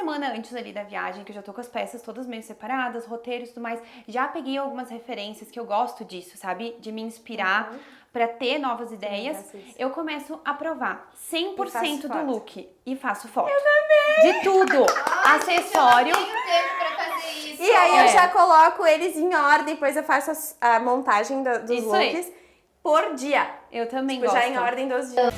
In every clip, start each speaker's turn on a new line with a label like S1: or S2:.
S1: semana antes ali da viagem, que eu já tô com as peças todas meio separadas, roteiros e tudo mais, já peguei algumas referências que eu gosto disso, sabe? De me inspirar pra ter novas ideias. Eu começo a provar 100% do look e faço foto.
S2: Eu também!
S1: De tudo. Acessório.
S3: Eu não tenho tempo pra fazer isso.
S2: E aí eu já coloco eles em ordem, depois eu faço a montagem dos
S1: Isso
S2: looks
S1: aí.
S2: por dia.
S1: Eu também
S2: Tipo,
S1: gosto.
S2: já em ordem dos dias.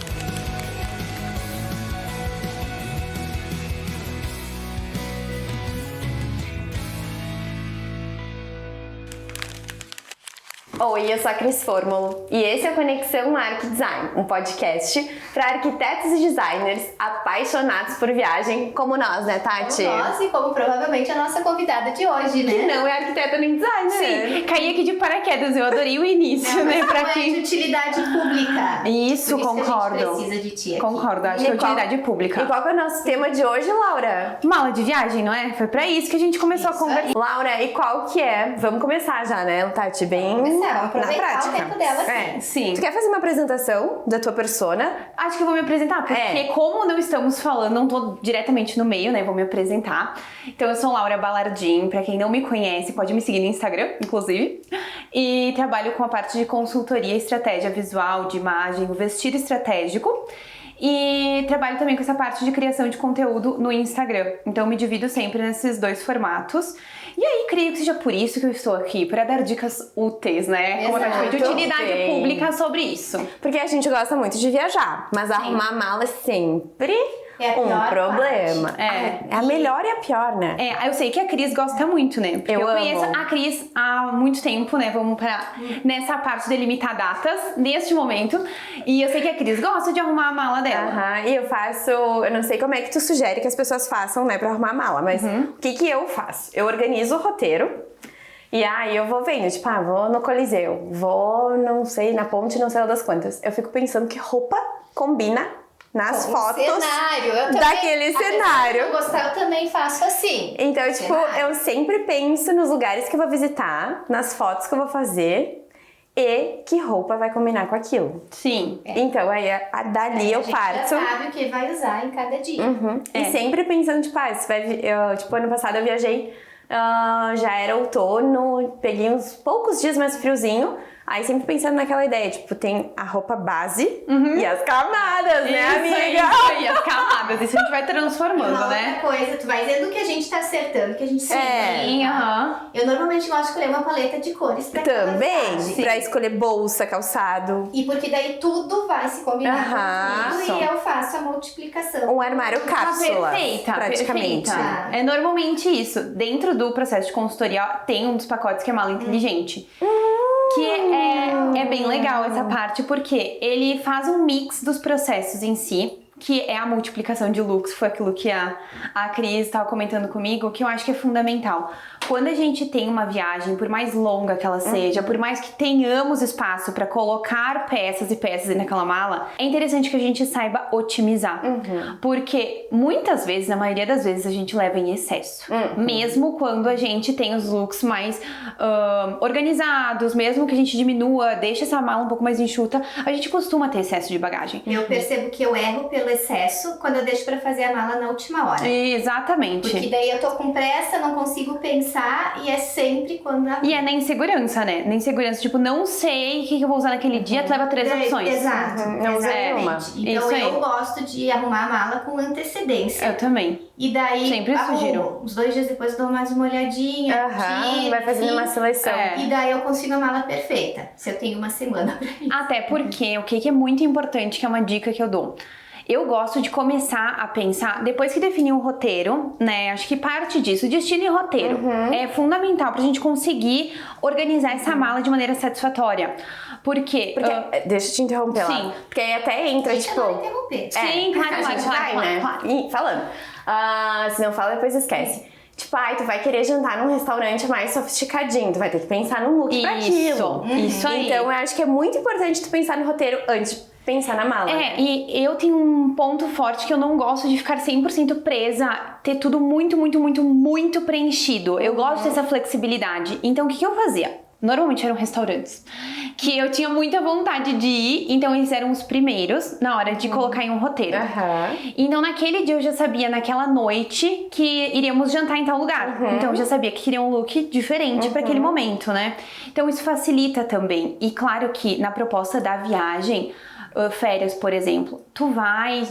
S2: Oi, eu sou a Cris Fórmulo e esse é o Conexão Arq Design, um podcast para arquitetos e designers apaixonados por viagem, como nós, né, Tati?
S3: Como nós e como provavelmente a nossa convidada de hoje, né?
S2: Que não é arquiteta nem designer.
S1: Sim, caí aqui de paraquedas, eu adorei o início, né? Pra
S3: Não é de
S1: quem...
S3: utilidade pública.
S1: Isso,
S3: Por isso
S1: concordo.
S3: que a gente precisa de ti aqui.
S1: Concordo, acho que é utilidade pública.
S2: E qual que é o nosso tema de hoje, Laura?
S1: Mala de viagem, não é? Foi pra isso que a gente começou a conversar.
S2: Laura, e qual que é? Vamos começar já, né, Tati? Bem
S3: Vamos
S2: na
S3: aproveitar
S2: prática.
S3: o tempo dela aqui.
S1: Sim.
S2: Tu quer fazer uma apresentação da tua persona?
S1: Acho que eu vou me apresentar, porque como não estamos falando, não tô diretamente no meio, né? Vou me apresentar. Então eu sou Laura Balardim, pra quem não me conhece, pode me seguir no Instagram, inclusive. E trabalho com a parte de consultoria, estratégia visual, de imagem, o vestido estratégico. E trabalho também com essa parte de criação de conteúdo no Instagram. Então eu me divido sempre nesses dois formatos. E aí, creio que seja por isso que eu estou aqui, para dar dicas úteis, né? Como a Tati falou, de utilidade pública sobre isso.
S2: Porque a gente gosta muito de viajar, mas arrumar mala é sempre
S3: É a
S2: um
S3: pior
S2: problema.
S1: parte.
S2: É a melhor e a pior, né?
S1: Eu sei que a Cris gosta muito, né? Porque eu conheço
S2: amo.
S1: a Cris há muito tempo, né? Vamos pra nessa parte de limitar datas, neste momento. E eu sei que a Cris gosta de arrumar a mala dela.
S2: Aham, e eu faço, eu não sei como é que tu sugere que as pessoas façam, né, pra arrumar a mala, mas o que eu faço? Eu organizo o roteiro e aí eu vou vendo, tipo, vou no Coliseu, vou, não sei, na ponte, não sei lá das quantas. Eu fico pensando que roupa combina nas fotos
S3: cenário. Eu também,
S2: daquele cenário.
S3: Se eu gostar, eu também faço assim.
S2: Então, tipo, eu sempre penso nos lugares que eu vou visitar, nas fotos que eu vou fazer e que roupa vai combinar com aquilo.
S1: Sim.
S2: Então, aí dali eu
S3: A gente
S2: parto.
S3: já sabe o que vai usar em cada dia.
S2: E sempre pensando, tipo, tipo, ano passado eu viajei, já era outono, peguei uns poucos dias mais friozinho. Aí sempre pensando naquela ideia, tipo, tem a roupa base e as camadas, né, amiga?
S1: Isso aí, as camadas. Isso a gente vai transformando,
S3: Uma
S1: né?
S3: outra coisa, tu vai vendo que a gente tá acertando, que a gente
S1: Sim,
S3: Eu normalmente gosto de escolher uma paleta de cores pra cada
S2: Também,
S3: viagem.
S2: pra escolher bolsa, calçado.
S3: E porque daí tudo vai se combinar com tudo e eu faço a multiplicação.
S2: Um armário cápsula,
S1: Perfeita,
S2: praticamente.
S1: perfeita. É normalmente isso. Dentro do processo de consultoria tem um dos pacotes que é mala inteligente. Que é bem legal essa parte, porque ele faz um mix dos processos em si, que é a multiplicação de looks, foi aquilo que a Cris estava comentando comigo, que eu acho que é fundamental. Quando a gente tem uma viagem, por mais longa que ela seja, por mais que tenhamos espaço para colocar peças e peças naquela mala, é interessante que a gente saiba otimizar. Porque muitas vezes, na maioria das vezes, a gente leva em excesso. Mesmo quando a gente tem os looks mais organizados, mesmo que a gente diminua, deixa essa mala um pouco mais enxuta, a gente costuma ter excesso de bagagem.
S3: Eu percebo que eu erro pelo excesso quando eu deixo pra fazer a mala na última hora.
S1: Exatamente.
S3: Porque daí eu tô com pressa, não consigo pensar e é sempre quando
S1: E é na insegurança, né? Na insegurança, tipo, não sei o que eu vou usar naquele dia, tu leva 3 opções.
S3: Exato,
S2: Não usa nenhuma.
S3: exatamente. Então
S1: Isso aí.
S3: eu gosto de arrumar a mala com antecedência.
S1: Eu também.
S3: E daí,
S1: Sempre sugiro.
S3: uns 2 dias depois eu dou mais uma olhadinha aqui,
S2: vai fazendo uma seleção.
S1: É.
S3: E daí eu consigo a mala perfeita, se eu tenho uma semana pra isso.
S1: Até porque o que é muito importante, que é uma dica que eu dou. Eu gosto de começar a pensar, depois que definir um roteiro, né? Acho que parte disso, destino e roteiro, é fundamental pra gente conseguir organizar essa mala de maneira satisfatória. Porque
S2: deixa eu te interromper lá.
S1: Sim.
S2: Porque aí até entra,
S3: Deixa
S2: tipo...
S3: eu não interromper.
S1: Sim, claro,
S2: a gente
S1: claro,
S2: vai,
S1: claro,
S2: né?
S1: claro.
S2: Ih, falando. Se não fala, depois esquece. Tipo, tu vai querer jantar num restaurante mais sofisticadinho, tu vai ter que pensar no look pra aquilo.
S1: Isso aí.
S2: Então, eu acho que é muito importante tu pensar no roteiro antes de pensar na mala.
S1: E eu tenho um ponto forte que eu não gosto de ficar 100% presa, ter tudo muito preenchido. Eu gosto dessa flexibilidade. Então, o que eu fazia? Normalmente eram restaurantes que eu tinha muita vontade de ir, então eles eram os primeiros na hora de colocar em um roteiro. Então naquele dia eu já sabia, naquela noite, que iríamos jantar em tal lugar. Então eu já sabia que queria um look diferente para aquele momento, né? Então isso facilita também. E claro que na proposta da viagem, férias, por exemplo, tu vai...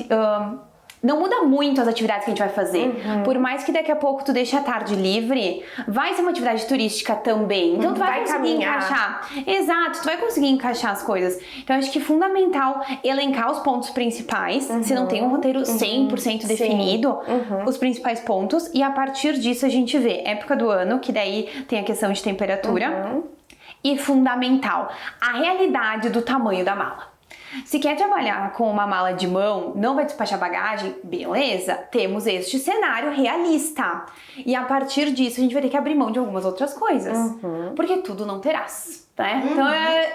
S1: não muda muito as atividades que a gente vai fazer. Por mais que daqui a pouco tu deixe a tarde livre, vai ser uma atividade turística também. Então tu vai conseguir encaixar. Exato, tu vai conseguir encaixar as coisas. Então acho que é fundamental elencar os pontos principais, se não tem um roteiro 100% definido, os principais pontos, e a partir disso a gente vê época do ano, que daí tem a questão de temperatura, e fundamental, a realidade do tamanho da mala. Se quer trabalhar com uma mala de mão, não vai despachar bagagem, beleza, temos este cenário realista. E a partir disso a gente vai ter que abrir mão de algumas outras coisas, porque tudo não terás, né? Então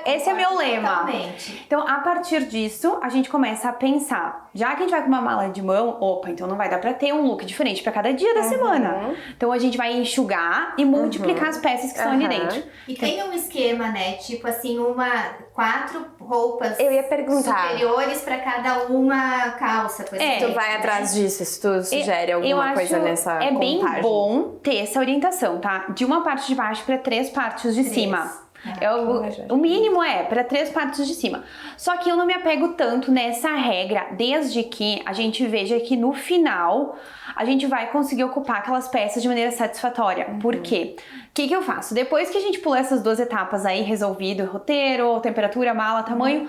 S1: esse é meu lema.
S3: Totalmente.
S1: Então a partir disso a gente começa a pensar, já que a gente vai com uma mala de mão, opa, então não vai dar pra ter um look diferente pra cada dia da semana. Então a gente vai enxugar e multiplicar as peças que estão ali dentro.
S3: E tem um esquema, né? Tipo assim, 4 roupas
S2: Eu ia perguntar.
S3: superiores pra cada uma calça, por exemplo.
S2: Tu vai atrás disso, se tu sugere alguma coisa nessa
S1: é
S2: contagem.
S1: bem bom ter essa orientação, tá? De uma parte de baixo pra 3 partes de cima. O mínimo é para 3 partes de cima. Só que eu não me apego tanto nessa regra, desde que a gente veja que no final a gente vai conseguir ocupar aquelas peças de maneira satisfatória. Por quê? O que eu faço? Depois que a gente pula essas 2 etapas aí, resolvido, roteiro, temperatura, mala, tamanho,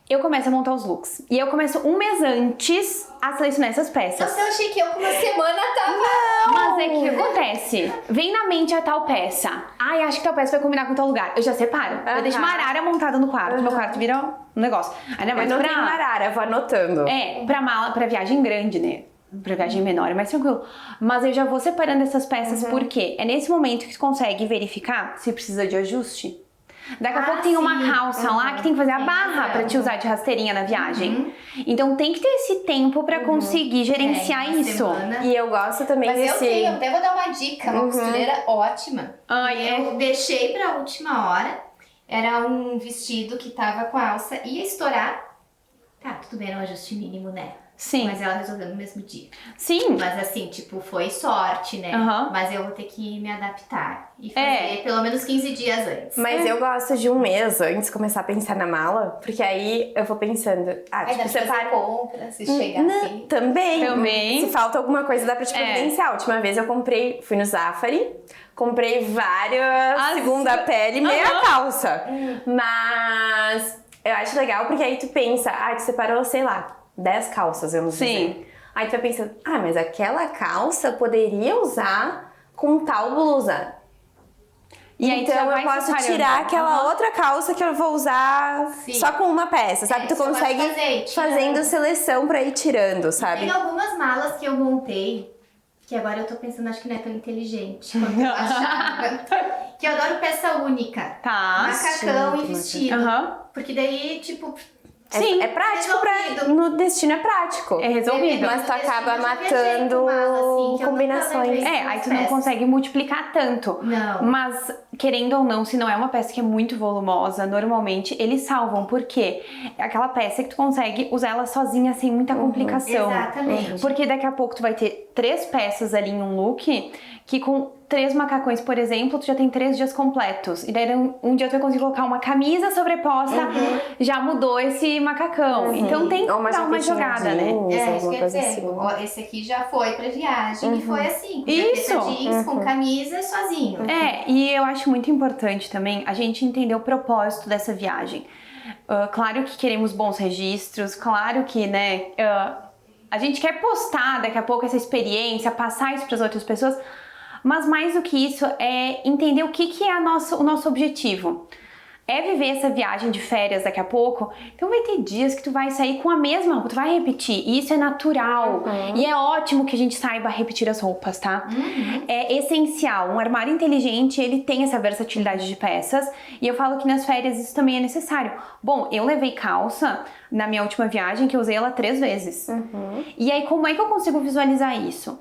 S1: eu começo a montar os looks. E eu começo um mês antes a selecionar essas peças.
S3: Nossa, eu achei que eu com uma semana tava...
S1: Mas é que o que acontece? Vem na mente a tal peça. Ai, acho que tal peça vai combinar com tal lugar. Eu já separo. Eu deixo uma arara montada no quarto. Meu quarto vira um negócio. Ainda mais
S2: Eu não tenho uma arara, vou anotando.
S1: pra mala, pra viagem grande, né? Pra viagem menor é mais tranquilo. Mas eu já vou separando essas peças porque é nesse momento que tu consegue verificar se precisa de ajuste. Daqui a pouco tem uma calça lá que tem que fazer a barra pra te usar de rasteirinha na viagem. Então tem que ter esse tempo pra conseguir gerenciar isso.
S3: Semana.
S2: E eu gosto também
S3: Mas
S2: desse...
S3: eu até vou dar uma dica, uma costureira ótima. Eu deixei pra última hora. Era um vestido que tava com a alça, ia estourar. Tá, tudo bem, era um ajuste mínimo, né?
S1: Sim.
S3: Mas ela resolveu no mesmo dia.
S1: Sim.
S3: Mas assim, tipo, foi sorte, né? Mas eu vou ter que me adaptar e fazer pelo menos 15 dias antes.
S2: Mas eu gosto de um mês antes de começar a pensar na mala, porque aí eu vou pensando,
S3: Aí dá pra fazer compra, se chegar assim.
S2: Também. Se falta alguma coisa, dá pra te providenciar. A última vez eu comprei, fui no Zafari, comprei várias segunda pele, meia calça. Mas eu acho legal porque aí tu pensa, tu separou, sei lá, 10 calças, eu não sei. Aí tu vai pensando, mas aquela calça poderia usar com tal blusa. E aí então eu posso tirar aquela outra calça que eu vou usar só com uma peça, sabe? Tu consegue fazendo seleção pra ir tirando, sabe?
S3: Tem algumas malas que eu montei, que agora eu tô pensando, acho que não é tão inteligente quanto eu achava. Que eu adoro peça única. Macacão e vestido. Porque daí, tipo...
S2: Sim, é prático no destino é prático.
S1: É resolvido.
S2: Mas tu acaba matando combinações.
S1: Aí tu não consegue multiplicar tanto.
S3: Não.
S1: Mas, querendo ou não, se não é uma peça que é muito volumosa, normalmente eles salvam. Por quê? É aquela peça que tu consegue usar ela sozinha sem muita complicação.
S3: Exatamente.
S1: Porque daqui a pouco tu vai ter 3 peças ali em um look que com 3 macacões, por exemplo, tu já tem 3 dias completos. E daí um dia tu vai conseguir colocar uma camisa sobreposta, já mudou esse macacão. Então tem que dar uma jogada, né?
S3: Isso quer dizer, esse aqui já foi pra viagem e foi assim.
S1: Isso.
S3: Jeans com camisa sozinho.
S1: E eu acho muito importante também a gente entender o propósito dessa viagem. Claro que queremos bons registros, claro que, né, a gente quer postar daqui a pouco essa experiência, passar isso para as outras pessoas. Mas mais do que isso, é entender o que é o nosso objetivo. É viver essa viagem de férias daqui a pouco, então vai ter dias que tu vai sair com a mesma roupa, tu vai repetir, e isso é natural. E é ótimo que a gente saiba repetir as roupas, tá? É essencial. Um armário inteligente, ele tem essa versatilidade de peças, e eu falo que nas férias isso também é necessário. Bom, eu levei calça na minha última viagem, que eu usei ela 3 vezes. E aí, como é que eu consigo visualizar isso?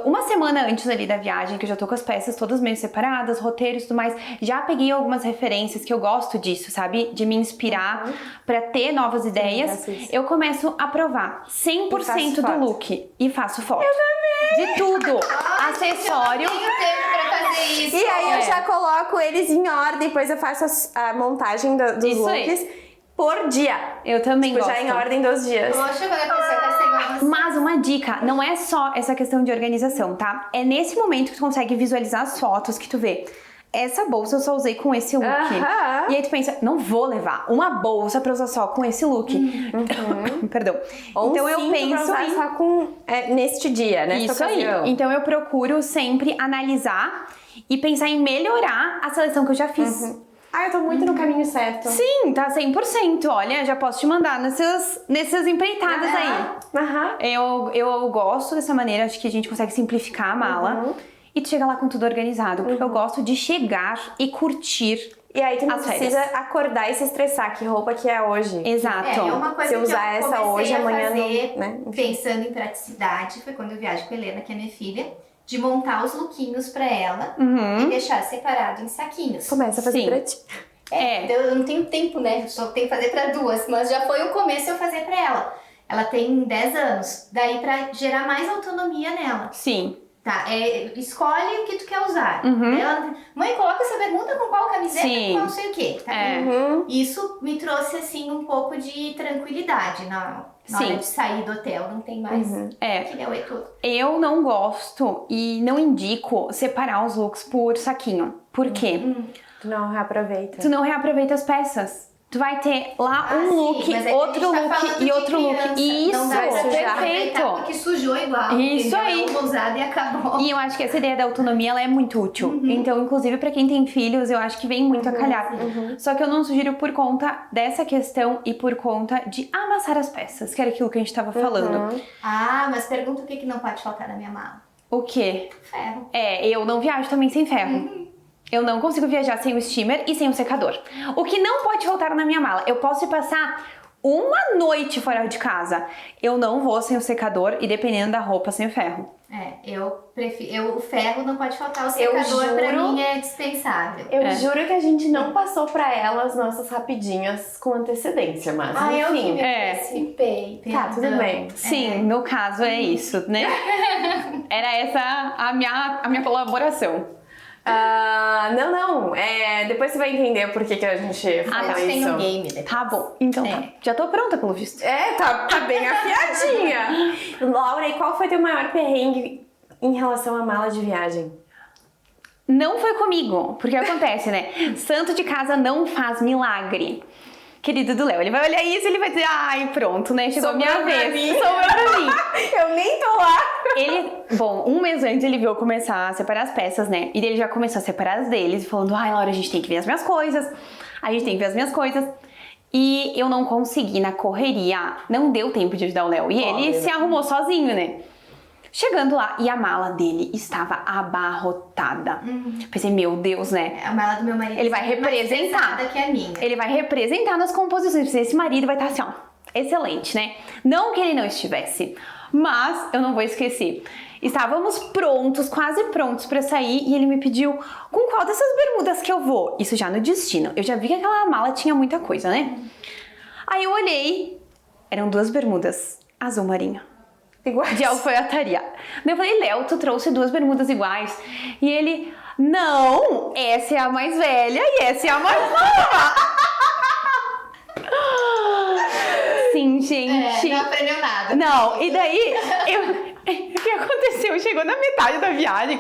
S1: uma semana antes ali da viagem, que eu já tô com as peças todas meio separadas, roteiros e tudo mais, já peguei algumas referências que eu gosto disso, sabe? De me inspirar pra ter novas ideias. Eu começo a provar 100% do look e faço foto.
S2: Eu também!
S1: De tudo. Acessório.
S3: Eu tenho tempo pra fazer isso.
S2: E aí eu já coloco eles em ordem, depois eu faço a montagem dos
S1: Isso
S2: looks por dia.
S1: Eu também gosto.
S2: Já em ordem dos dias.
S3: Poxa, quando a pessoa tá sem
S1: Mas uma dica, não é só essa questão de organização, tá? É nesse momento que tu consegue visualizar as fotos que tu vê. Essa bolsa eu só usei com esse look. E aí tu pensa, não vou levar uma bolsa pra usar só com esse look. Perdão.
S2: Ou
S1: então eu penso
S2: pra usar só com neste dia, né?
S1: Isso aí. Então eu procuro sempre analisar e pensar em melhorar a seleção que eu já fiz.
S2: Eu tô muito no caminho certo.
S1: Sim, tá 100%. Olha, já posso te mandar nessas empreitadas aí. Eu gosto dessa maneira, acho que a gente consegue simplificar a mala. E tu chega lá com tudo organizado, porque eu gosto de chegar e curtir.
S2: E aí tu não precisa acordar e se estressar, que roupa que é hoje.
S1: Exato.
S3: É uma coisa
S2: se eu usar
S3: que eu
S2: essa hoje, amanhã
S3: fazer,
S2: não, né?
S3: pensando em praticidade, foi quando eu viajo com a Helena, que é minha filha, de montar os lookinhos pra ela e deixar separado em saquinhos.
S2: Começa a fazer pra ti.
S3: Eu não tenho tempo, né? Só tenho que fazer pra duas, mas já foi o começo eu fazer pra ela. Ela tem 10 anos, daí pra gerar mais autonomia nela.
S1: Sim.
S3: Tá, escolhe o que tu quer usar. Ela, mãe, coloca essa bermuda com qual camiseta, com qual não sei o quê. Tá? Isso me trouxe, assim, um pouco de tranquilidade na hora de sair do hotel. Não tem mais que ler tudo.
S1: Eu não gosto e não indico separar os looks por saquinho. Por quê?
S2: Tu não reaproveita.
S1: Tu não reaproveita as peças. Tu vai ter lá um look, outro look e outro look. Isso,
S3: não dá pra
S1: perfeito.
S3: Porque sujou igual.
S1: Isso aí.
S3: Uma usada e acabou.
S1: E eu acho que essa ideia da autonomia, ela é muito útil. Então, inclusive, pra quem tem filhos, eu acho que vem muito a calhar. Só que eu não sugiro por conta dessa questão e por conta de amassar as peças, que era aquilo que a gente tava falando.
S3: Mas pergunta o que não pode faltar na minha mala.
S1: O quê?
S3: Ferro.
S1: Eu não viajo também sem ferro. Eu não consigo viajar sem o steamer e sem o secador. O que não pode faltar na minha mala? Eu posso passar uma noite fora de casa. Eu não vou sem o secador e, dependendo da roupa, sem o ferro.
S3: Eu prefiro. O ferro não pode faltar, o secador pra mim é dispensável.
S2: Eu juro que a gente não passou pra ela as nossas rapidinhas com antecedência, mas enfim.
S3: Eu antecipei.
S2: Tá, tudo bem.
S1: Sim, no caso é isso, né? Era essa a minha colaboração.
S2: Não. Depois você vai entender por que a gente fala isso.
S3: Tem um game depois.
S1: Tá bom, então tá. Já tô pronta pelo visto.
S2: Tá bem afiadinha. Laura, e qual foi teu maior perrengue em relação à mala de viagem?
S1: Não foi comigo, porque acontece, né? Santo de casa não faz milagre. Querido do Léo, ele vai olhar isso e ele vai dizer, ai, pronto, né? Chegou a minha vez. Sobrou pra mim.
S2: Eu nem tô lá.
S1: Um mês antes ele viu eu começar a separar as peças, né? E ele já começou a separar as deles, falando, ai, Laura, a gente tem que ver as minhas coisas. E eu não consegui na correria, não deu tempo de ajudar o Léo. E ele se arrumou sozinho, né? Chegando lá, e a mala dele estava abarrotada. Pensei, meu Deus, né?
S3: A mala do meu marido
S1: ele vai representar.
S3: Mais que a minha.
S1: Ele vai representar nas composições. Esse marido vai estar assim, ó, excelente, né? Não que ele não estivesse, mas eu não vou esquecer. Estávamos prontos, quase prontos pra sair, e ele me pediu com qual dessas bermudas que eu vou. Isso já no destino. Eu já vi que aquela mala tinha muita coisa, né? Aí eu olhei, eram 2 bermudas azul marinho.
S2: Iguais.
S1: De alfaiataria. Daí eu falei, Léo, tu trouxe 2 bermudas iguais. E ele, não, essa é a mais velha e essa é a mais nova. Sim, gente.
S3: Não aprendeu nada.
S1: Não, e daí, o que aconteceu? Chegou na metade da viagem,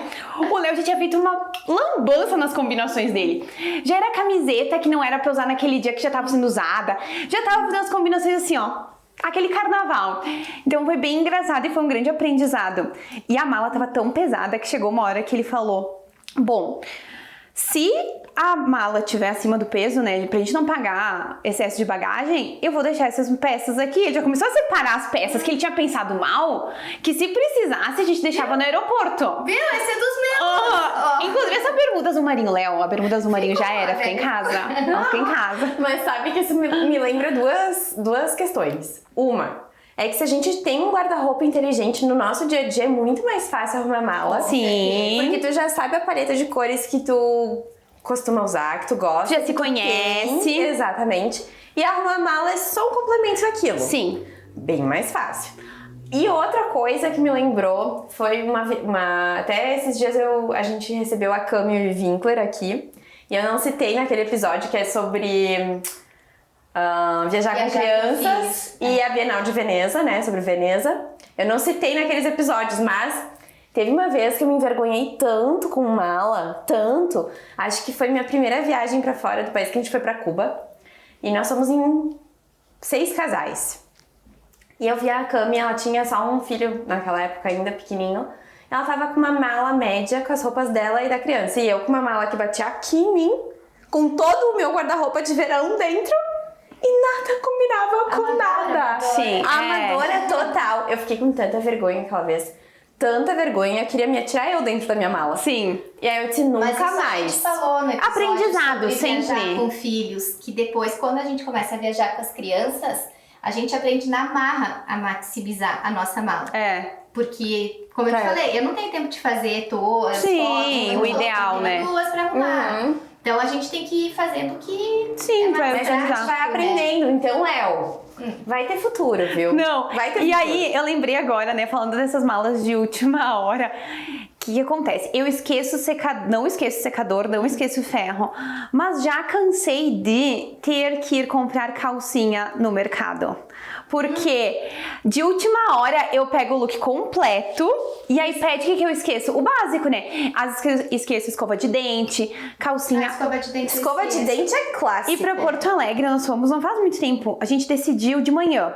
S1: o Léo já tinha feito uma lambança nas combinações dele. Já era camiseta que não era pra usar naquele dia que já tava sendo usada. Já tava fazendo as combinações assim, ó. Aquele carnaval. Então foi bem engraçado e foi um grande aprendizado. E a mala tava tão pesada que chegou uma hora que ele falou, bom, se a mala estiver acima do peso, né, pra gente não pagar excesso de bagagem, eu vou deixar essas peças aqui. Ele já começou a separar as peças que ele tinha pensado mal, que se precisasse a gente deixava no aeroporto.
S3: Viu? Esse é dos meus.
S1: Inclusive essa bermuda azul marinho, Léo, a bermuda azul marinho já era, fica em casa. Ela fica em casa.
S2: Mas sabe que isso me lembra duas questões. Uma é que se a gente tem um guarda-roupa inteligente no nosso dia a dia, é muito mais fácil arrumar mala.
S1: Sim.
S2: Porque tu já sabe a paleta de cores que tu costuma usar, que tu gosta.
S1: Já se conhece.
S2: Exatamente. E arrumar mala é só um complemento daquilo.
S1: Sim.
S2: Bem mais fácil. E outra coisa que me lembrou foi até esses dias a gente recebeu a Cami Winkler aqui. E eu não citei naquele episódio que é sobre viajar com crianças e a Bienal de Veneza, né? Sobre Veneza. Eu não citei naqueles episódios, mas teve uma vez que eu me envergonhei tanto com mala, tanto. Acho que foi minha primeira viagem pra fora do país, que a gente foi pra Cuba. E nós fomos em 6 casais. E eu vi a Cami, ela tinha só um filho naquela época ainda pequenininho. Ela tava com uma mala média com as roupas dela e da criança. E eu com uma mala que batia aqui em mim, com todo o meu guarda-roupa de verão dentro. E nada combinava com nada.
S1: Sim.
S2: Amadora total. Eu fiquei com tanta vergonha aquela vez. Tanta vergonha, eu queria me atirar eu dentro da minha mala.
S1: Sim.
S2: E aí eu disse, nunca
S3: Mas isso
S2: mais.
S3: A gente falou no episódio
S1: Aprendizado,
S3: sobre
S1: sempre.
S3: viajar com filhos, que depois, quando a gente começa a viajar com as crianças, a gente aprende na marra a maximizar a nossa mala. Porque, como eu te falei, eu não tenho tempo de fazer todas.
S1: Sim, o ideal, né?
S3: 2 pra arrumar. Então a gente tem que ir fazendo o que.
S1: Sim,
S2: Mas a gente vai aprendendo. Então, Léo, vai ter futuro, viu?
S1: Não,
S2: vai ter
S1: e
S2: futuro.
S1: aí eu lembrei agora, né, falando dessas malas de última hora, o que acontece? Eu esqueço o secador, não esqueço o secador, não esqueço o ferro, mas já cansei de ter que ir comprar calcinha no mercado. Porque de última hora eu pego o look completo e aí pede o que eu esqueço? O básico, né? Às vezes esqueço escova de dente, calcinha.
S3: Escova de dente.
S2: Escova de dente é clássico.
S1: E pra Porto Alegre nós fomos, não faz muito tempo, a gente decidiu de manhã.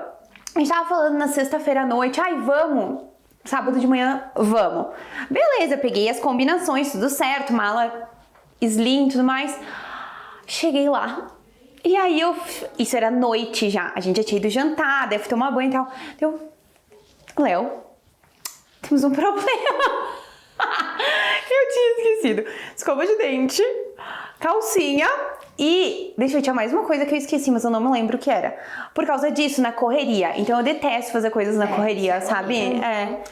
S1: A gente tava falando na sexta-feira à noite, vamos, sábado de manhã, vamos. Beleza, peguei as combinações, tudo certo, mala slim e tudo mais. Cheguei lá. E aí isso era noite já, a gente já tinha ido jantar, deve tomar banho e tal. Léo, temos um problema. Eu tinha esquecido. Escova de dente, calcinha e... Deixa eu tinha mais uma coisa que eu esqueci, mas eu não me lembro o que era. Por causa disso, na correria. Então eu detesto fazer coisas na correria, sabe?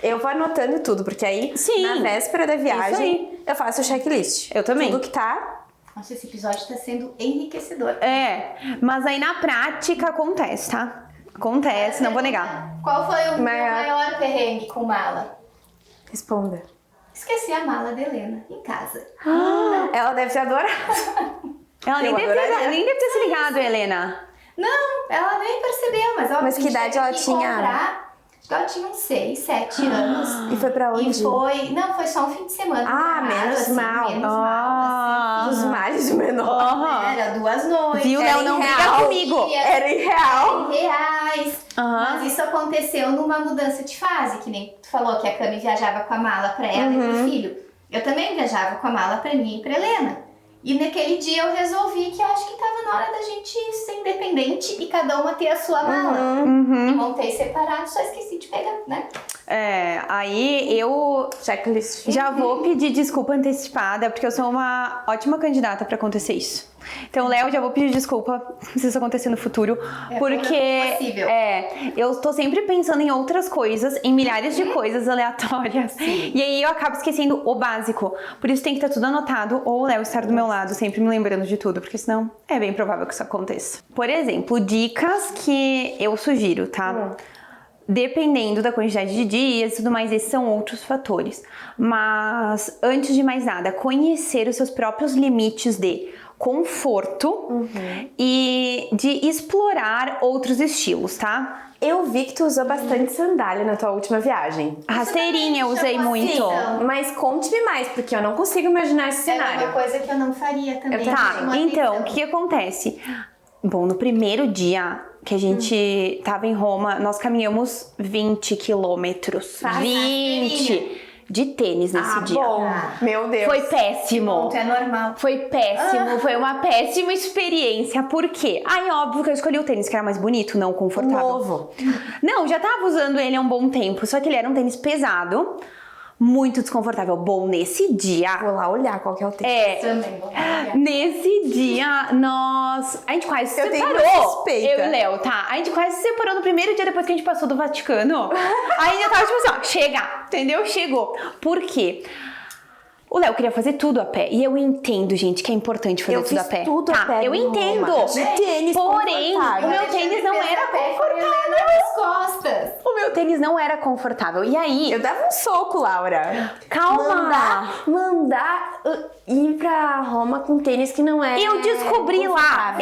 S2: Eu vou anotando tudo, porque aí, na véspera da viagem, eu faço o checklist.
S1: Eu também.
S2: Tudo que tá...
S3: Nossa, esse episódio tá sendo enriquecedor.
S1: Mas aí na prática acontece, tá? Acontece, não vou negar.
S3: Qual foi o meu maior perrengue com mala?
S2: Responda.
S3: Esqueci a mala da Helena em casa.
S2: Ela deve ter adorado.
S1: Ela nem deve ter se ligado, Helena.
S3: Não, ela nem percebeu,
S2: mas que idade ela tinha?
S3: Ela tinha uns 6, 7 anos.
S2: E foi pra onde?
S3: Foi só um fim de semana.
S2: Menos mal.
S3: Menos mal,
S2: Dos males o menor.
S3: Era 2 noites.
S1: Viu, Léo? Não briga comigo.
S2: Era irreal.
S3: Reais. Mas isso aconteceu numa mudança de fase, que nem tu falou que a Cami viajava com a mala pra ela e pro filho. Eu também viajava com a mala pra mim e pra Helena. E naquele dia eu resolvi que eu acho que tava na hora da gente ser independente e cada uma ter a sua mala. E montei separado, só esqueci de pegar, né?
S1: Aí eu
S2: Checklist.
S1: já vou pedir desculpa antecipada, porque eu sou uma ótima candidata pra acontecer isso. Então, Léo, já vou pedir desculpa se isso acontecer no futuro, porque eu tô sempre pensando em outras coisas, em milhares de coisas aleatórias. E aí eu acabo esquecendo o básico. Por isso tem que estar tudo anotado, ou o Léo estar do meu lado, sempre me lembrando de tudo, porque senão é bem provável que isso aconteça. Por exemplo, dicas que eu sugiro, tá? Dependendo da quantidade de dias e tudo mais, esses são outros fatores. Mas, antes de mais nada, conhecer os seus próprios limites de conforto e de explorar outros estilos, tá?
S2: Eu vi que tu usou bastante sandália na tua última viagem.
S1: Rasteirinha eu usei muito.
S2: Sim, mas conte-me mais, porque eu não consigo imaginar esse cenário.
S3: É uma coisa que eu não faria também.
S1: Tá, então, o que acontece? Bom, no primeiro dia que a gente tava em Roma, nós caminhamos 20 quilômetros. 20! De tênis nesse dia.
S2: Bom. Meu Deus.
S1: Foi péssimo.
S3: É normal.
S1: Foi péssimo, foi uma péssima experiência. Por quê? Óbvio que eu escolhi o tênis que era mais bonito, não confortável.
S2: Novo.
S1: Não, já tava usando ele há um bom tempo, só que ele era um tênis pesado. muito desconfortável. Bom, nesse dia...
S2: Vou lá olhar qual que é o tênis.
S3: Também vou olhar.
S1: Nesse dia, a gente quase se
S2: Eu tenho
S1: separou.
S2: uma suspeita.
S1: Eu e o Léo, tá? A gente quase se separou no primeiro dia depois que a gente passou do Vaticano. Aí eu tava tipo assim, ó, chega, entendeu? Chegou. Por quê? O Léo queria fazer tudo a pé. E eu entendo, gente, que é importante fazer tudo a pé.
S2: Tudo a pé.
S1: Eu entendo.
S2: De tênis
S1: Porém, o meu tênis não era confortável.
S3: Costas.
S1: O meu tênis não era confortável. E aí...
S2: Eu dava um soco, Laura.
S1: Calma.
S2: Mandar ir pra Roma com tênis que não é
S1: Eu descobri lá,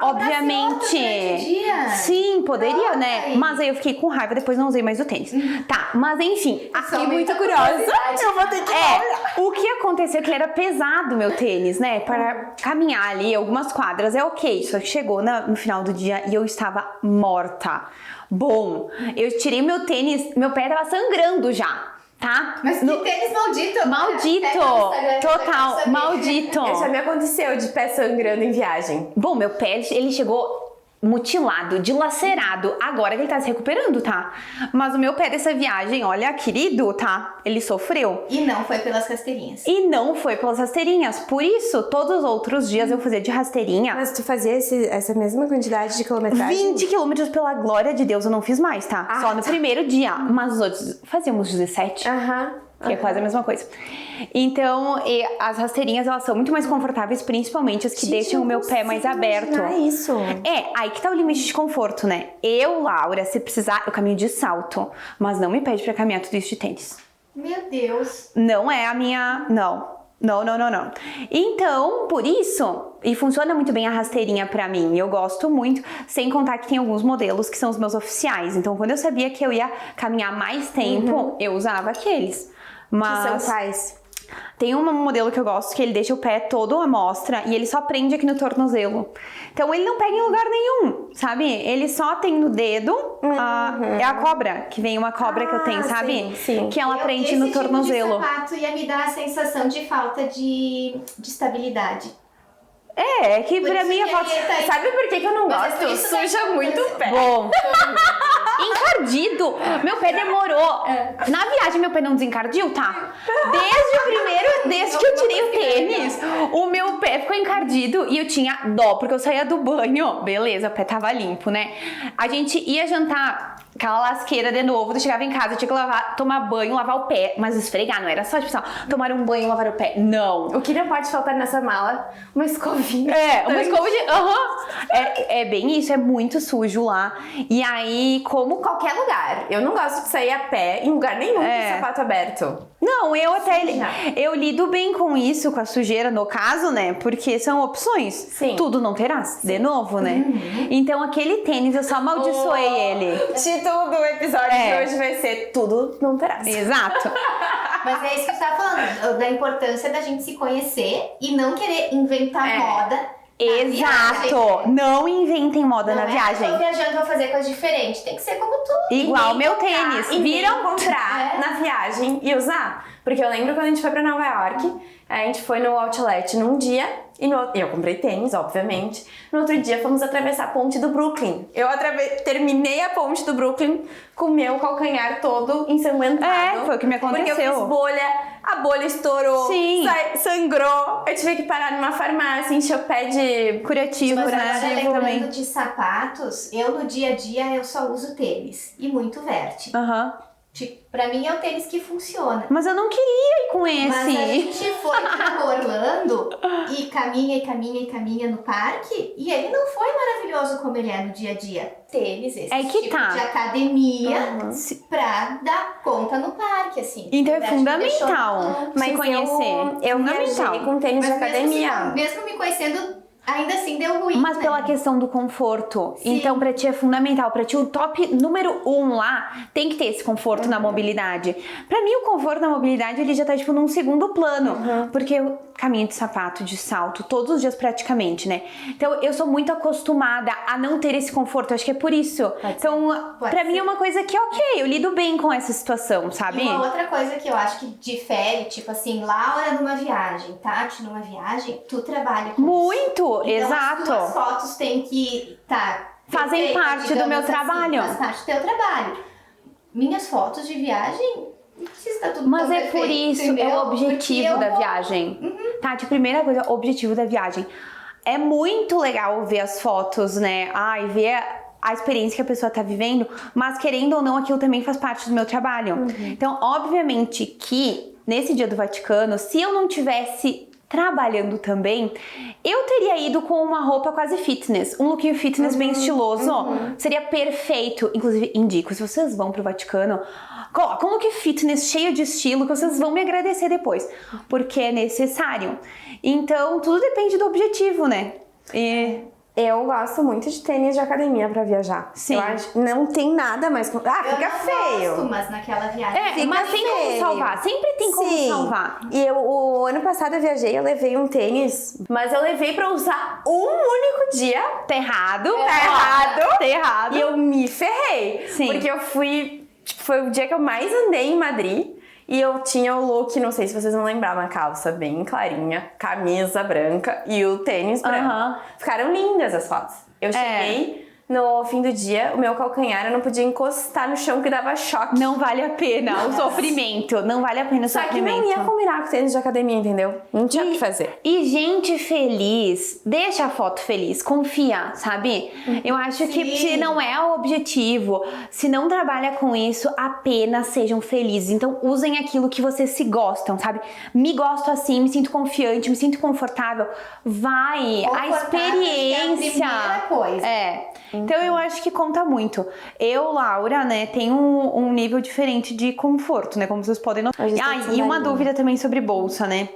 S3: Outro
S1: obviamente.
S3: durante o dia.
S1: Sim, poderia,
S3: Ai.
S1: né? Mas aí eu fiquei com raiva, depois não usei mais o tênis. Tá, mas enfim,
S2: Fiquei muito curiosa. Eu vou ter que olhar.
S1: o que aconteceu é que ele era pesado, meu tênis, né? Para caminhar ali algumas quadras é ok. Só que chegou no final do dia e eu estava morta. Bom, eu tirei meu tênis, meu pé tava sangrando já. Tá?
S3: Mas que tênis maldito.
S1: Maldito,
S3: Pega no Instagram,
S1: total,
S3: eu quero
S1: maldito.
S2: Já me aconteceu de pé sangrando em viagem.
S1: Bom, meu pé, ele chegou mutilado, dilacerado, agora que ele tá se recuperando, tá? Mas o meu pé dessa viagem, olha, querido, tá? Ele sofreu.
S3: E não foi pelas rasteirinhas.
S1: E não foi pelas rasteirinhas. Por isso, todos os outros dias eu fazia de rasteirinha.
S2: Mas tu fazia essa mesma quantidade de quilometragem?
S1: 20 quilômetros, pela glória de Deus, eu não fiz mais, tá? Só no primeiro dia. Mas os outros fazíamos 17. Que é quase a mesma coisa. Então, as rasteirinhas, elas são muito mais confortáveis, principalmente as que deixam o meu pé mais aberto.
S2: Isso.
S1: Aí que tá o limite de conforto, né? Eu, Laura, se precisar, eu caminho de salto. Mas não me pede pra caminhar tudo isso de tênis.
S3: Meu Deus.
S1: Não é a minha... Não. Então, por isso, e funciona muito bem a rasteirinha pra mim, eu gosto muito, sem contar que tem alguns modelos que são os meus oficiais. Então, quando eu sabia que eu ia caminhar mais tempo, eu usava aqueles. Mas...
S2: Que são quais?
S1: Tem um modelo que eu gosto que ele deixa o pé todo à mostra e ele só prende aqui no tornozelo. Então ele não pega em lugar nenhum, sabe? Ele só tem no dedo, é a cobra, que vem uma cobra que eu tenho, sabe?
S2: Sim.
S1: Que ela prende no tornozelo.
S3: Esse tipo de sapato ia me dar a sensação de falta de estabilidade.
S1: É que
S3: Por
S1: pra
S3: isso
S1: mim a
S3: que
S1: foto...
S3: ele tá aí.
S2: Sabe por que eu não
S3: Mas é
S2: gosto?
S3: por isso
S2: Suja
S3: que
S2: muito o pé.
S1: Bom, encardido, meu pé demorou. Na viagem meu pé não desencardiu, tá? Desde que eu tirei o tênis, o meu pé ficou encardido e eu tinha dó, porque eu saía do banho, beleza, o pé tava limpo, né? A gente ia jantar, aquela lasqueira de novo, eu chegava em casa, eu tinha que tomar banho, lavar o pé, mas esfregar, não era só tipo assim, tomar um banho, lavar o pé, não.
S2: O que não pode faltar nessa mala? Uma escovinha.
S1: Uma escova de... É bem isso, é muito sujo lá. E aí, como...
S2: Qualquer lugar. Eu não gosto de sair a pé em lugar nenhum com sapato aberto.
S1: Não, eu lido bem com isso, com a sujeira, no caso, né? Porque são opções.
S2: Sim.
S1: Tudo não terás, de novo, né? Então, aquele tênis, eu só amaldiçoei ele.
S2: Título do episódio de hoje vai ser Tudo Não Terás.
S1: Exato.
S3: Mas é isso que você tá falando, da importância da gente se conhecer e não querer inventar moda.
S1: Exato. Não inventem moda na viagem.
S3: Eu tô viajando, vou fazer coisa diferente. Tem que ser como tu.
S1: Igual meu tênis.
S2: Viram comprar na viagem e usar. Porque eu lembro quando a gente foi pra Nova York, a gente foi no outlet num dia e eu comprei tênis, obviamente. No outro dia fomos atravessar a ponte do Brooklyn. Eu terminei a ponte do Brooklyn com o meu calcanhar todo ensanguentado.
S1: Foi o que me aconteceu.
S2: Porque eu fiz bolha, a bolha estourou,
S1: Sim.
S2: Sangrou. Eu tive que parar numa farmácia, encher o pé de
S1: curativo,
S3: Mas
S1: né?
S3: agora, lembrando de sapatos, eu no dia a dia eu só uso tênis e muito verte. Tipo, pra mim é o tênis que funciona.
S1: Mas eu não queria ir com esse.
S3: Mas a gente foi pra Orlando e caminha no parque e ele não foi maravilhoso como ele é no dia a dia. Tênis, esse tipo de academia pra dar conta no parque, assim.
S1: Então é fundamental se conhecer.
S2: Eu viajei com tênis de academia.
S3: Mesmo me conhecendo, ainda assim deu ruim.
S1: Mas
S3: né?
S1: pela questão do conforto.
S3: Sim.
S1: Então, pra ti é fundamental. Pra ti, o top número 1 lá tem que ter esse conforto na mobilidade. Pra mim, o conforto na mobilidade, ele já tá, tipo, num segundo plano. Porque eu caminho de sapato, de salto, todos os dias praticamente, né? Então, eu sou muito acostumada a não ter esse conforto. Eu acho que é por isso. Pra mim, é uma coisa que, ok, eu lido bem com essa situação, sabe?
S3: E uma outra coisa que eu acho que difere, tipo assim, Laura numa viagem, Tati numa viagem, tu trabalha com
S1: muito,
S3: então,
S1: exato.
S3: As tuas fotos têm que
S1: fazem parte do meu trabalho.
S3: Faz parte do teu trabalho. Minhas fotos de viagem
S1: Mas é por isso, entendeu? É o objetivo da viagem. Tati, primeira coisa, o objetivo da viagem. É muito legal ver as fotos, né? E ver a experiência que a pessoa tá vivendo, mas querendo ou não, aquilo também faz parte do meu trabalho. Então, obviamente que nesse dia do Vaticano, se eu não tivesse trabalhando também, eu teria ido com uma roupa quase fitness, um lookinho fitness bem estiloso, seria perfeito. Inclusive, indico, se vocês vão pro Vaticano, coloca um look fitness cheio de estilo que vocês vão me agradecer depois, porque é necessário. Então, tudo depende do objetivo, né?
S2: Eu gosto muito de tênis de academia pra viajar.
S1: Sim.
S2: Eu acho, não tem nada mais... fica feio.
S3: Gosto, mas naquela viagem...
S1: mas tem como salvar. Sempre tem como salvar.
S2: E o ano passado eu viajei, eu levei um tênis, mas eu levei pra usar um único dia.
S1: Tá errado.
S2: Tá errado. E eu me ferrei.
S1: Sim.
S2: Porque eu fui... Foi o dia que eu mais andei em Madrid. E eu tinha o look, não sei se vocês vão lembrar, uma calça bem clarinha, camisa branca e o tênis branco. Ficaram lindas as fotos. Eu cheguei no fim do dia, o meu calcanhar, eu não podia encostar no chão que dava choque.
S1: Não vale a pena o sofrimento. Não vale a pena o sofrimento.
S2: Só que não ia combinar com tênis de academia, entendeu? Não tinha o que fazer.
S1: E gente feliz, deixa a foto feliz, confia, sabe? Eu acho que se não é o objetivo, se não trabalha com isso, apenas sejam felizes. Então usem aquilo que vocês se gostam, sabe? Me gosto assim, me sinto confiante, me sinto confortável. Vai, a experiência.
S3: É a primeira coisa.
S1: Então eu acho que conta muito. Eu, Laura, né, tenho um nível diferente de conforto, né, como vocês podem notar. E uma dúvida também sobre bolsa, né?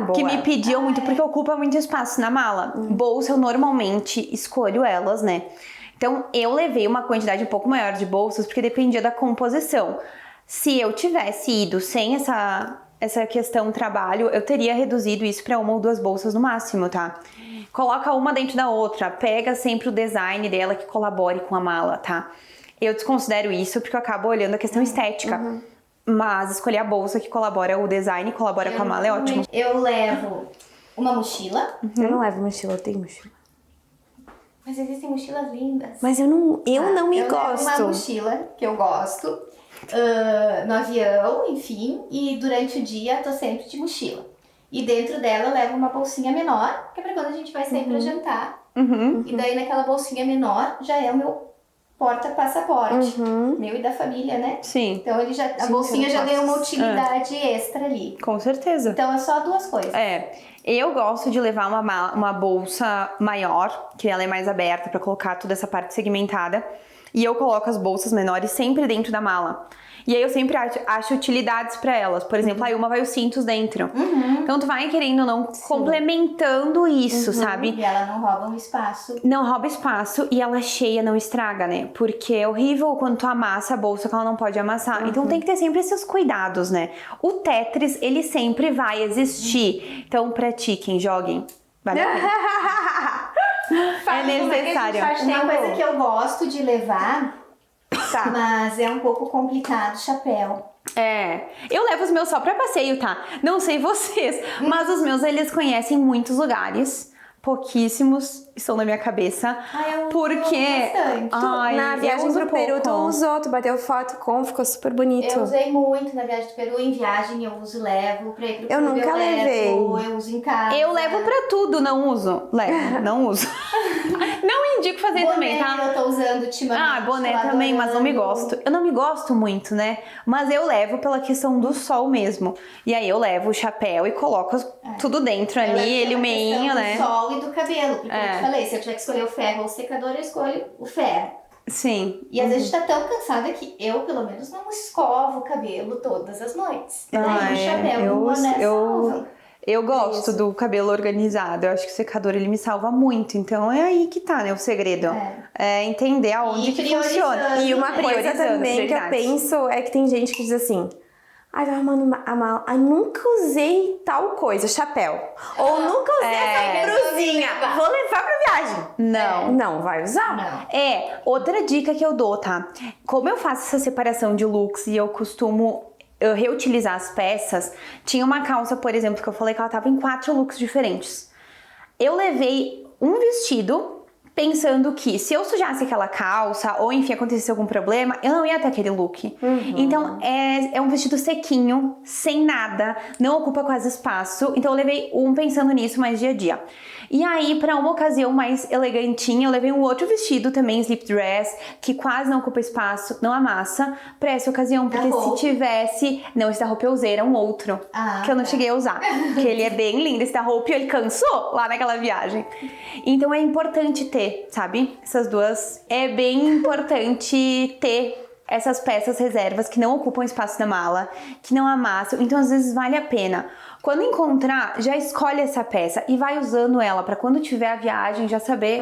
S2: Boa.
S1: Que me pediam muito, porque ocupa muito espaço na mala. Bolsa, eu normalmente escolho elas, né? Então eu levei uma quantidade um pouco maior de bolsas, porque dependia da composição. Se eu tivesse ido sem essa questão trabalho, eu teria reduzido isso para 1 ou 2 bolsas no máximo, tá? Coloca uma dentro da outra, pega sempre o design dela que colabore com a mala, tá? Eu desconsidero isso porque eu acabo olhando a questão estética. Mas escolher a bolsa que colabora o design e colabora com a mala é ótimo.
S3: Eu levo uma mochila.
S2: Eu não levo mochila, eu tenho mochila.
S3: Mas existem mochilas lindas.
S2: Mas eu não me gosto.
S3: Levo uma mochila que eu gosto no avião, enfim, e durante o dia tô sempre de mochila. E dentro dela eu levo uma bolsinha menor, que é pra quando a gente vai sair pra jantar. E daí naquela bolsinha menor já é o meu porta-passaporte. Meu e da família, né?
S1: Sim.
S3: Então a bolsinha já ganhou uma utilidade extra ali.
S1: Com certeza.
S3: Então é só 2 coisas.
S1: Eu gosto de levar uma bolsa maior, que ela é mais aberta pra colocar toda essa parte segmentada. E eu coloco as bolsas menores sempre dentro da mala. E aí eu sempre acho utilidades pra elas. Por exemplo, aí uma vai os cintos dentro. Então tu vai querendo ou não complementando isso, sabe?
S3: E ela não rouba um espaço.
S1: Não rouba espaço e ela cheia não estraga, né? Porque é horrível quando tu amassa a bolsa que ela não pode amassar. Então tem que ter sempre esses cuidados, né? O Tetris, ele sempre vai existir. Então pratiquem, joguem. Vale a pena. É necessário.
S3: Uma coisa que eu gosto de levar... Mas é um pouco complicado, chapéu.
S1: Eu levo os meus só pra passeio, tá? Não sei vocês, mas os meus, eles conhecem muitos lugares. Pouquíssimos estão na minha cabeça. Porque...
S2: na viagem pro Peru, tu usou, tu bateu foto com, ficou super bonito.
S3: Eu usei muito na viagem do Peru. Em viagem eu uso, levo. Pra ir pro
S2: eu nunca levei.
S3: Eu uso em casa.
S1: Eu levo pra tudo, não uso. Não uso. Não indico fazer
S3: boné
S1: também, tá?
S3: Eu tô usando ultimamente.
S1: Boné também, mas não me gosto. Eu não me gosto muito, né? Mas eu levo pela questão do sol mesmo. E aí eu levo o chapéu e coloco tudo dentro ali, ele o meinho, né?
S3: Do sol e do cabelo. Porque eu te falei, se eu tiver que escolher o ferro ou o secador, eu escolho o ferro.
S1: Sim.
S3: E às vezes a gente tá tão cansada que eu, pelo menos, não escovo o cabelo todas as noites. Daí o chapéu e o boné salvam.
S1: Eu gosto do cabelo organizado. Eu acho que o secador, ele me salva muito. Então é aí que tá, né, o segredo. É entender aonde que funciona.
S2: E uma coisa também que eu penso é que tem gente que diz assim... Ai, vai arrumando a mala. Ai, nunca usei tal coisa, chapéu. Ou nunca usei essa brusinha. Vou levar pra viagem. Não vai usar?
S1: Não. Outra dica que eu dou, tá? Como eu faço essa separação de looks e eu costumo reutilizar as peças, tinha uma calça, por exemplo, que eu falei que ela tava em 4 looks diferentes. Eu levei um vestido pensando que se eu sujasse aquela calça, ou enfim, acontecesse algum problema, eu não ia ter aquele look. Então, é um vestido sequinho, sem nada, não ocupa quase espaço. Então, eu levei um pensando nisso mais dia a dia. E aí, pra uma ocasião mais elegantinha, eu levei um outro vestido também, slip dress, que quase não ocupa espaço, não amassa, pra essa ocasião. Porque se tivesse... Não, esse da roupa eu usei, era um outro, que eu não cheguei a usar. Porque ele é bem lindo, esse da roupa, e ele cansou lá naquela viagem. Então, é importante ter, sabe? Essas duas. É bem importante ter essas peças reservas que não ocupam espaço na mala, que não amassam. Então, às vezes, vale a pena. Quando encontrar, já escolhe essa peça e vai usando ela pra quando tiver a viagem já saber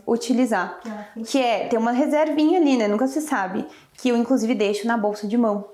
S1: utilizar. Que é ter uma reservinha ali, né? Nunca se sabe. Que eu, inclusive, deixo na bolsa de mão.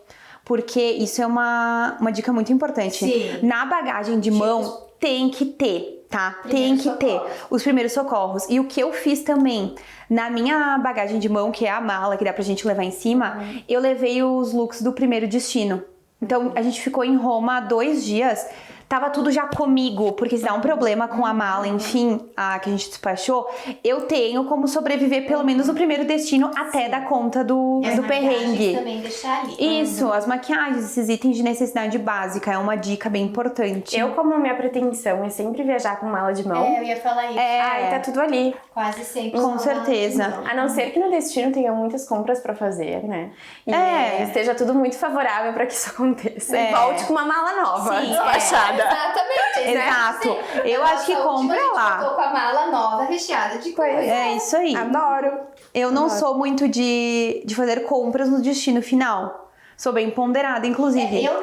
S1: Porque isso é uma dica muito importante.
S3: Sim.
S1: Na bagagem de mão, tem que ter, tá? Tem que ter os primeiros socorros. E o que eu fiz também, na minha bagagem de mão, que é a mala que dá pra gente levar em cima, eu levei os looks do primeiro destino. Então, a gente ficou em Roma 2 dias, tava tudo já comigo, porque se dá um problema com a mala, enfim, a que a gente despachou, eu tenho como sobreviver pelo menos no primeiro destino até dar conta do perrengue.
S3: Também deixar ali.
S1: Isso, as maquiagens, esses itens de necessidade básica, é uma dica bem importante.
S2: Eu, como minha pretensão é sempre viajar com mala de mão.
S3: Eu ia falar isso.
S2: Aí tá tudo ali.
S3: Quase sempre.
S1: Com certeza.
S2: A não ser que no destino tenha muitas compras pra fazer, né? E esteja tudo muito favorável pra que isso aconteça. E volte com uma mala nova, despachada.
S3: Exatamente.
S1: Exato. Eu acho que compra lá.
S3: Voltou com a mala nova recheada de coisa.
S1: É isso aí.
S2: Adoro.
S1: Eu não sou muito de fazer compras no destino final. Sou bem ponderada, inclusive.
S3: Eu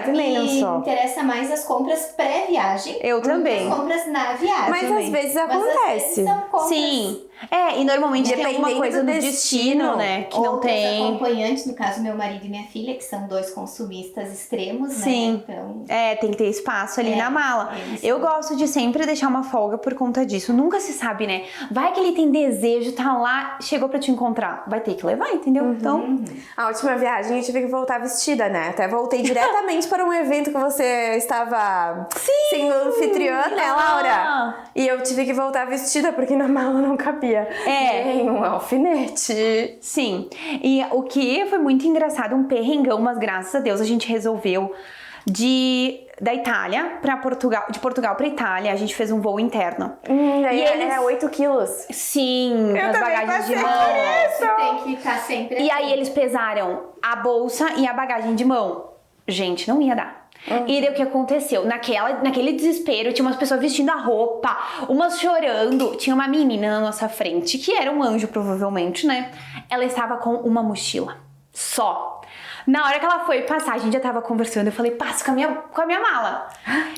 S2: também não sou.
S3: Me interessa mais as compras pré-viagem.
S1: Eu também.
S3: As compras na viagem.
S2: Mas às vezes acontece.
S3: Às vezes são compras...
S1: Sim. E normalmente tem alguma coisa no destino, né? Que não tem.
S3: Acompanhantes, no caso, meu marido e minha filha, que são 2 consumistas extremos,
S1: Sim.
S3: né? Então...
S1: tem que ter espaço ali na mala. Eu gosto de sempre deixar uma folga por conta disso. Nunca se sabe, né? Vai que ele tem desejo, tá lá, chegou pra te encontrar. Vai ter que levar, entendeu? Então...
S2: A última viagem eu tive que voltar vestida, né? Até voltei diretamente para um evento que você estava sendo anfitriã, né, Laura? E eu tive que voltar vestida porque na mala não cabia. Nem um alfinete.
S1: Sim. E o que foi muito engraçado, um perrengão, mas graças a Deus a gente resolveu da Itália para Portugal, de Portugal para Itália, a gente fez um voo interno.
S2: E era 8 quilos.
S1: Sim,
S2: eu
S1: as bagagens de mão.
S3: Tem que estar sempre.
S1: E aí eles pesaram a bolsa e a bagagem de mão. Gente, não ia dar. E daí o que aconteceu? Naquele desespero, tinha umas pessoas vestindo a roupa, umas chorando. Tinha uma menina na nossa frente, que era um anjo provavelmente, né? Ela estava com uma mochila só. Na hora que ela foi passar, a gente já tava conversando, eu falei, passa com a minha mala.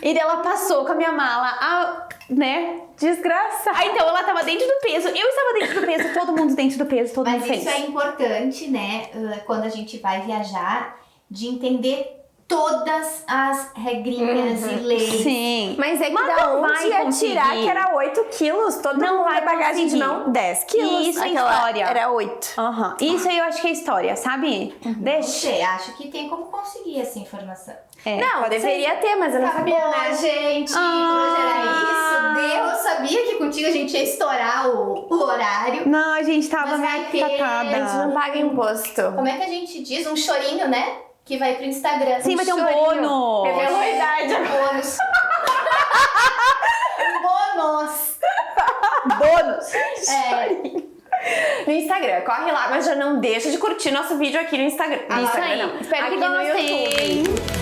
S1: E daí ela passou com a minha mala, né?
S2: Desgraça.
S1: Então ela tava dentro do peso, eu estava dentro do peso, todo mundo dentro do peso, todo mundo feliz.
S3: Mas isso é importante, né? Quando a gente vai viajar, de entender todas as regrinhas e leis.
S1: Sim.
S2: Mas é que da onde ia tirar que era 8 quilos? Todo mundo vai bagagem de mão 10 quilos.
S1: Isso é história.
S2: Era 8.
S1: Isso aí eu acho que é história, sabe?
S3: Deixa. Acho que tem como conseguir essa informação.
S2: Não, deveria ter, mas eu não sabia, né?
S3: Gente, hoje era isso. Deus sabia que contigo a gente ia estourar o horário.
S1: Não, a gente tava meio catada.
S2: A gente não paga imposto.
S3: Como é que a gente diz? Um chorinho, né? Que vai pro Instagram.
S1: Sim, vai ter um bônus.
S2: Revelou a idade.
S3: Bônus.
S1: Bônus.
S2: No Instagram, corre lá, mas já não deixa de curtir nosso vídeo aqui no Instagram.
S1: Isso aí.
S2: Não.
S1: Espero
S2: aqui
S1: que
S2: no
S1: gostem.
S2: YouTube.